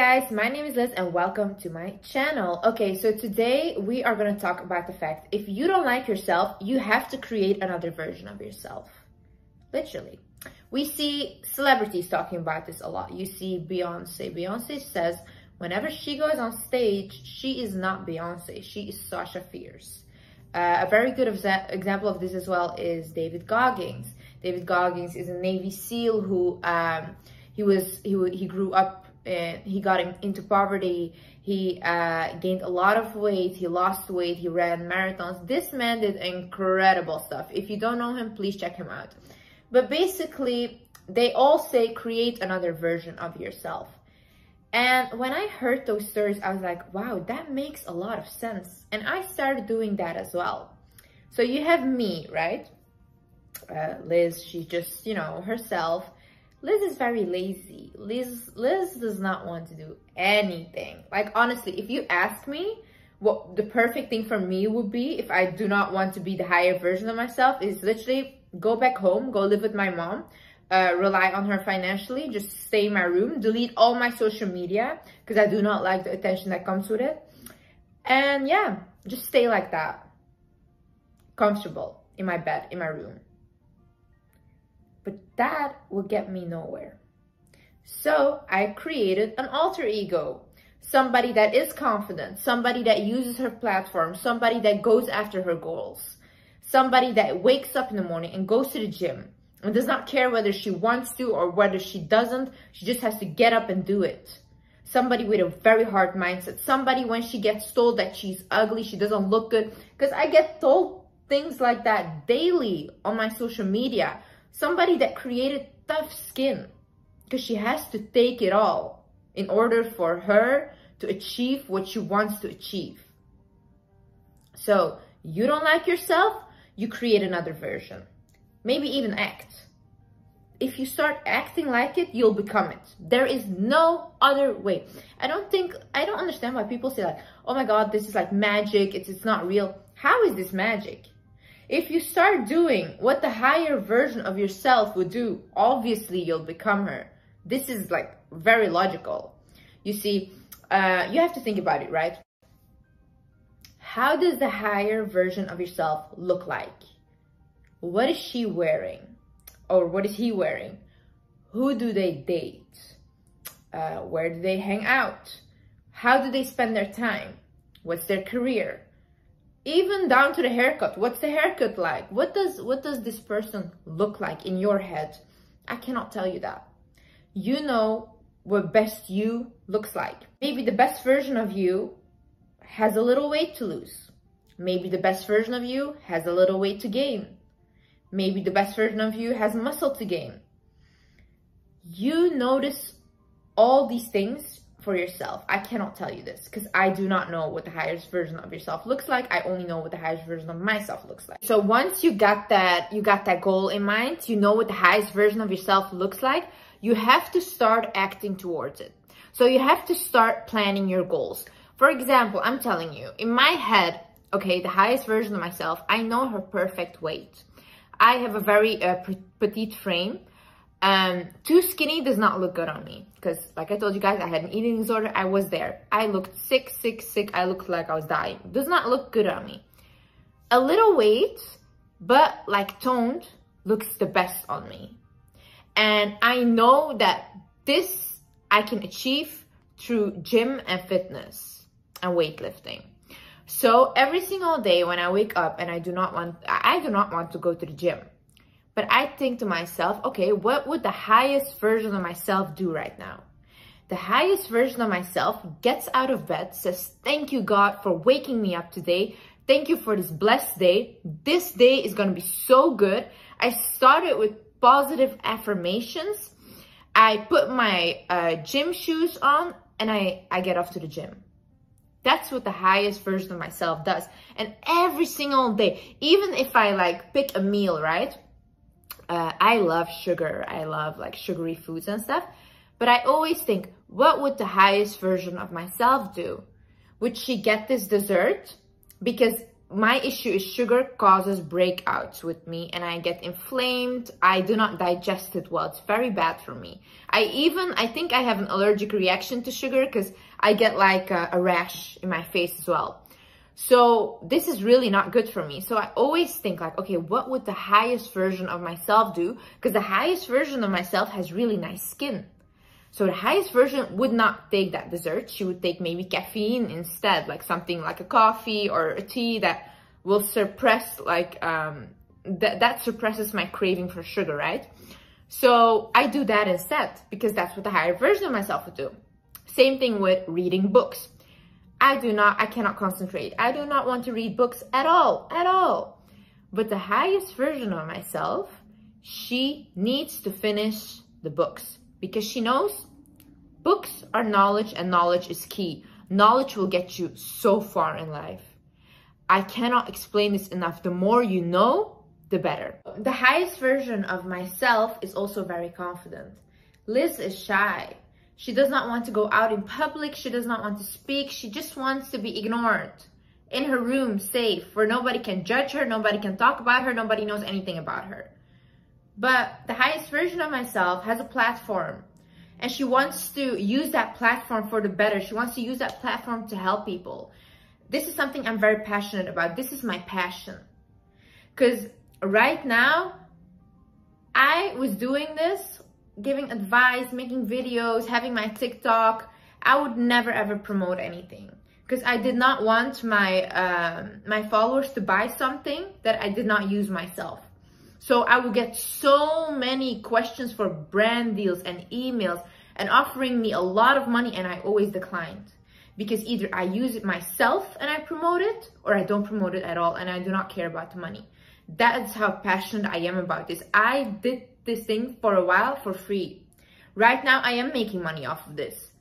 guys, my name is Liz and welcome to my channel. Okay, so today we are going to talk about the fact if you don't like yourself, you have to create another version of yourself. Literally. We see celebrities talking about this a lot. You see Beyonce. Beyonce says whenever she goes on stage, she is not Beyonce. She is Sasha Fierce. A very good example of this as well is David Goggins. David Goggins is a Navy SEAL who he grew up and he got into poverty. He gained a lot of weight. He lost weight. He ran marathons. This man did incredible stuff. If you don't know him, please check him out. But basically, they all say create another version of yourself. And when I heard those stories, I was like, wow, that makes a lot of sense. And I started doing that as well. So you have me, right? Liz, she's just, you know, herself. Liz is very lazy. Liz does not want to do anything. Like, honestly, if you ask me what the perfect thing for me would be if I do not want to be the higher version of myself is literally go back home, go live with my mom, rely on her financially, just stay in my room, delete all my social media because I do not like the attention that comes with it. And yeah, just stay like that. Comfortable in my bed, in my room. But that will get me nowhere. So I created an alter ego. Somebody that is confident. Somebody that uses her platform. Somebody that goes after her goals. Somebody that wakes up in the morning and goes to the gym. And does not care whether she wants to or whether she doesn't. She just has to get up and do it. Somebody with a very hard mindset. Somebody when she gets told that she's ugly, she doesn't look good. Because I get told things like that daily on my social media. Somebody that created tough skin because she has to take it all in order for her to achieve what she wants to achieve. So you don't like yourself, you create another version. Maybe even act. If you start acting like it, you'll become it. There is no other way. I don't understand why people say like, oh my God, this is like magic. It's not real. How is this magic? If you start doing what the higher version of yourself would do, obviously you'll become her. This is like very logical. You see, you have to think about it, right? How does the higher version of yourself look like? What is she wearing? Or what is he wearing? Who do they date? Where do they hang out? How do they spend their time? What's their career? Even down to the haircut. What's the haircut like? What does this person look like in your head? I cannot tell you that. You know what best you looks like. Maybe the best version of you has a little weight to lose. Maybe the best version of you has a little weight to gain. Maybe the best version of you has muscle to gain. You notice all these things for yourself. I cannot tell you this because I do not know what the highest version of yourself looks like. I only know what the highest version of myself looks like. So once you got that goal in mind, you know what the highest version of yourself looks like, you have to start acting towards it. So you have to start planning your goals. For example, I'm telling you, in my head, okay, the highest version of myself, I know her perfect weight. I have a very petite frame. Too skinny does not look good on me because like I told you guys, I had an eating disorder. I was there. I looked sick. I looked like I was dying. Does not look good on me. A little weight, but like toned, looks the best on me. And I know that this I can achieve through gym and fitness and weightlifting. So every single day when I wake up and I do not want to go to the gym. But I think to myself, okay, what would the highest version of myself do right now? The highest version of myself gets out of bed, says, thank you, God, for waking me up today. Thank you for this blessed day. This day is going to be so good. I started with positive affirmations. I put my gym shoes on and I get off to the gym. That's what the highest version of myself does. And every single day, even if I like pick a meal, right? I love sugar. I love like sugary foods and stuff. But I always think, what would the highest version of myself do? Would she get this dessert? Because my issue is sugar causes breakouts with me and I get inflamed. I do not digest it well. It's very bad for me. I think I have an allergic reaction to sugar because I get like a rash in my face as well. So this is really not good for me. So I always think like, okay, what would the highest version of myself do? Because the highest version of myself has really nice skin. So the highest version would not take that dessert. She would take maybe caffeine instead, like something like a coffee or a tea that will suppress like, that suppresses my craving for sugar, right? So I do that instead because that's what the higher version of myself would do. Same thing with reading books. I cannot concentrate. I do not want to read books at all. But the highest version of myself, she needs to finish the books because she knows books are knowledge and knowledge is key. Knowledge will get you so far in life. I cannot explain this enough. The more you know, the better. The highest version of myself is also very confident. Liz is shy. She does not want to go out in public. She does not want to speak. She just wants to be ignored in her room, safe, where nobody can judge her, nobody can talk about her, nobody knows anything about her. But the highest version of myself has a platform and she wants to use that platform for the better. She wants to use that platform to help people. This is something I'm very passionate about. This is my passion. Because right now, I was doing this, giving advice, making videos, having my TikTok. I would never ever promote anything because I did not want my my followers to buy something that I did not use myself. So I would get so many questions for brand deals and emails and offering me a lot of money, and I always declined because either I use it myself and I promote it, or I don't promote it at all and I do not care about the money. That is how passionate I am about this. I did this thing for a while for free. Right now I am making money off of this,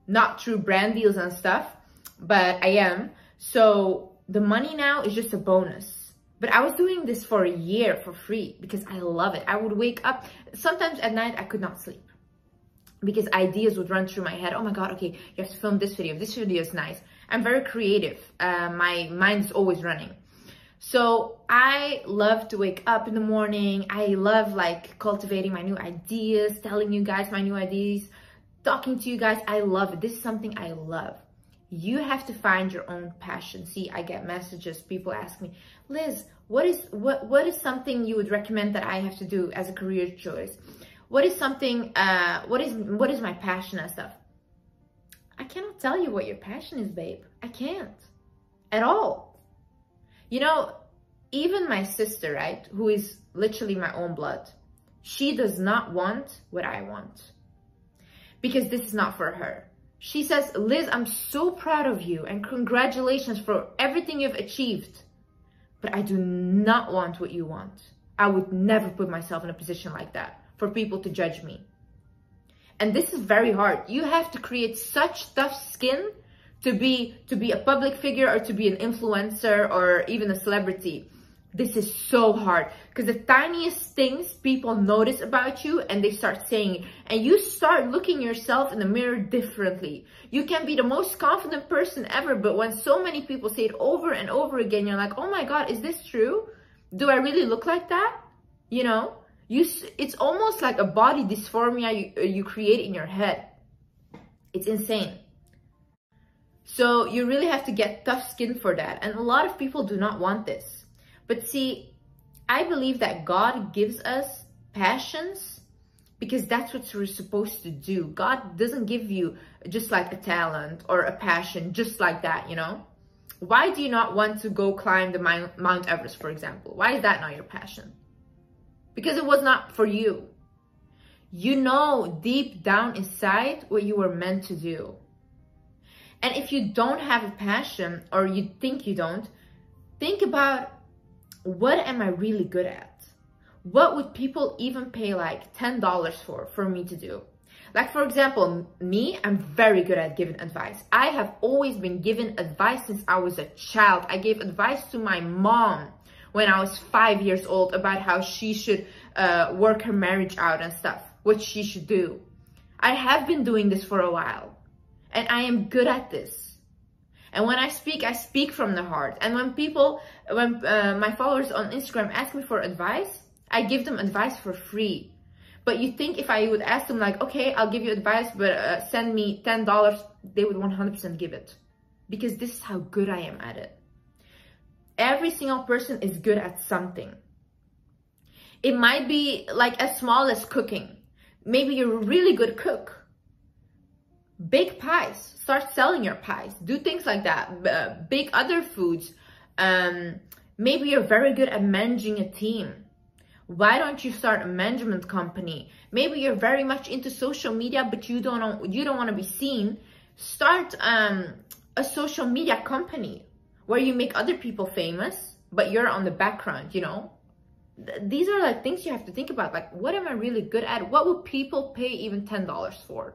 not through brand deals and stuff, but I am. So the money now is just a bonus. But I was doing this for a year for free because I love it. I would wake up sometimes at night, I could not sleep because ideas would run through my head. Oh my God, okay, you have to film this video. This video is nice. I'm very creative. My mind is always running. So I love to wake up in the morning. I love like cultivating my new ideas, telling you guys my new ideas, talking to you guys. I love it. This is something I love. You have to find your own passion. See, I get messages. People ask me, Liz, what is something you would recommend that I have to do as a career choice? What is something, what is my passion and stuff? I cannot tell you what your passion is, babe. I can't at all. You know, even my sister, right, who is literally my own blood, she does not want what I want because this is not for her. She says, Liz, I'm so proud of you and congratulations for everything you've achieved, but I do not want what you want. I would never put myself in a position like that for people to judge me. And this is very hard. You have to create such tough skin to be a public figure or to be an influencer or even a celebrity. This is so hard because the tiniest things people notice about you and they start saying it, and you start looking yourself in the mirror differently. You can be the most confident person ever, but when so many people say it over and over again, you're like, oh my God, is this true? Do I really look like that? You know, it's almost like a body dysphoria you create in your head. It's insane. So you really have to get tough skin for that. And a lot of people do not want this. But see, I believe that God gives us passions because that's what we're supposed to do. God doesn't give you just like a talent or a passion just like that, you know? Why do you not want to go climb the Mount Everest, for example? Why is that not your passion? Because it was not for you. You know deep down inside what you were meant to do. And if you don't have a passion, or you think you don't, think about, what am I really good at? What would people even pay like $10 for me to do? Like, for example, me, I'm very good at giving advice. I have always been given advice since I was a child. I gave advice to my mom when I was 5 years old about how she should work her marriage out and stuff, what she should do. I have been doing this for a while. And I am good at this. And when I speak from the heart. And when my followers on Instagram ask me for advice, I give them advice for free. But you think if I would ask them like, okay, I'll give you advice, but send me $10, they would 100% give it. Because this is how good I am at it. Every single person is good at something. It might be like as small as cooking. Maybe you're a really good cook. Bake pies. Start selling your pies. Do things like that. Bake other foods. Maybe you're very good at managing a team. Why don't you start a management company? Maybe you're very much into social media, but you don't want to be seen. Start a social media company where you make other people famous, but you're on the background, you know? These are like things you have to think about. Like, what am I really good at? What would people pay even $10 for?